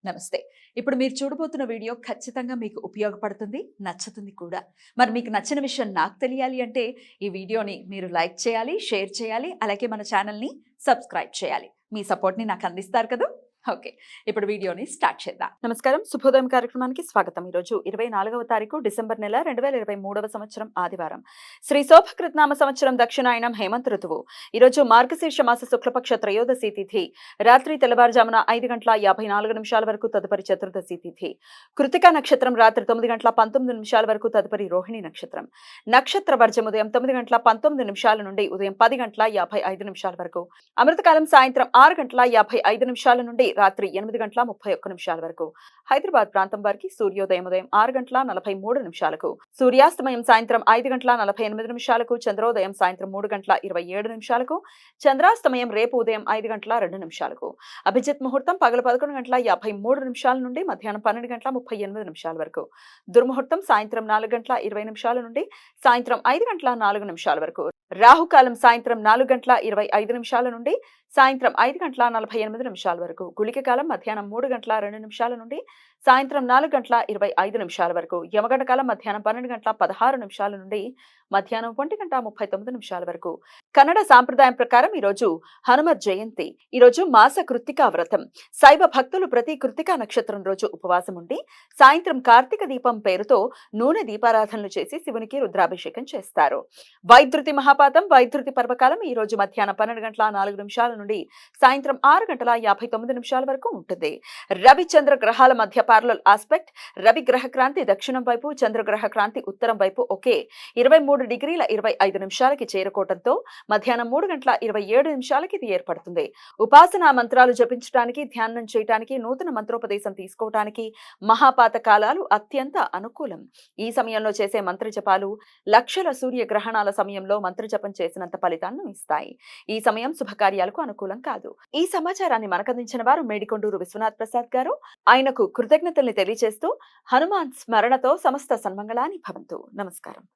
నమస్తే. ఇప్పుడు మీరు చూడబోతున్న వీడియో ఖచ్చితంగా మీకు ఉపయోగపడుతుంది, నచ్చుతుంది కూడా. మరి మీకు నచ్చిన విషయం నాకు తెలియాలి అంటే ఈ వీడియోని మీరు లైక్ చేయాలి, షేర్ చేయాలి, అలాగే మన ఛానల్‌ని సబ్స్క్రైబ్ చేయాలి. మీ సపోర్ట్‌ని నాకు అందిస్తారు కదూ! ఓకే. ఇప్పుడు వీడియోని స్టార్ట్ చేద్దాం. నమస్కారం. శుభోదయం కార్యక్రమానికి స్వాగతం. ఈరోజు 24వ తారీఖు డిసెంబర్ నెల 2023వ సంవత్సరం ఆదివారం. శ్రీ శోభకృత్నామ సంవత్సరం దక్షిణాయనం హేమంత ఋతువు. ఈరోజు మార్గశీర్ష మాస శుక్లపక్ష త్రయోదశి తిథి. రాత్రి తెల్లవారుజామున 5:54 వరకు తదుపరి చతుర్దశి తిథి. కృతికా నక్షత్రం రాత్రి 9:19 వరకు తదుపరి రోహిణి నక్షత్రం. నక్షత్ర వర్జం ఉదయం 9:19 నుండి ఉదయం 10:55 వరకు. అమృతకాలం సాయంత్రం 6:55 నుండి రాత్రి 8:31 వరకు. హైదరాబాద్ ప్రాంతం వారికి సూర్యోదయం ఉదయం 6:43 సూర్యాస్తమయం సాయంత్రం 5:48 చంద్రోదయం సాయంత్రం 3:27 చంద్రాస్తమయం రేపు ఉదయం 5:02 అభిజిత్ ముహూర్తం పగలు 11:53 నుండి మధ్యాహ్నం 12:38 వరకు. దుర్ముహూర్తం సాయంత్రం 4:20 నుండి సాయంత్రం 5:04 వరకు. రాహుకాలం సాయంత్రం 4:25 నుండి సాయంత్రం 5:48 వరకు. గుళిక కాలం మధ్యాహ్నం 3:02 నుండి సాయంత్రం 4:25 వరకు. యమగంట కాలం మధ్యాహ్నం 12:16 నుండి మధ్యాహ్నం 1:39 వరకు. కన్నడ సాంప్రదాయం ప్రకారం ఈరోజు హనుమత్ జయంతి. ఈరోజు మాస కృత్తికా వ్రతం. శైవ భక్తులు ప్రతి కృత్తికా నక్షత్రం రోజు ఉపవాసం ఉండి సాయంత్రం కార్తీక దీపం పేరుతో నూనె దీపారాధనలు చేసి శివునికి రుద్రాభిషేకం చేస్తారు. వైద్యుతి మహాపాతం వైద్యుతి పర్వకాలం ఈ రోజు మధ్యాహ్నం 12:04 నుండి సాయంత్రం 6:59 వరకు ఉంటుంది. రవి చంద్ర గ్రహాల మధ్య పారలల్ ఆస్పెక్ట్. రవి గ్రహ క్రాంతి దక్షిణం వైపు, చంద్రగ్రహ క్రాంతి ఉత్తరం వైపు ఒకే 23:25 చేరుకోవడంతో మధ్యాహ్నం 3:27 ఇది ఏర్పడుతుంది. ఉపాసనా మంత్రాలు జపించడానికి, ధ్యానం చేయడానికి, నూతన మంత్రోపదేశం తీసుకోవడానికి మహాపాత కాలాలు అత్యంత అనుకూలం. ఈ సమయంలో చేసే మంత్ర జపాలు లక్షల సూర్య గ్రహణాల సమయంలో మంత్ర జపం చేసినంత ఫలితాలను ఇస్తాయి. ఈ సమయం శుభకార్యాలకు అనుకూలం కాదు. ఈ సమాచారాన్ని మనకందించిన వారు మేడికొండూరు విశ్వనాథ్ ప్రసాద్ గారు. ఆయనకు కృతజ్ఞతల్ని తెలియజేస్తూ హనుమాన్ స్మరణతో సమస్త సన్మంగళాని భవంతు. నమస్కారం.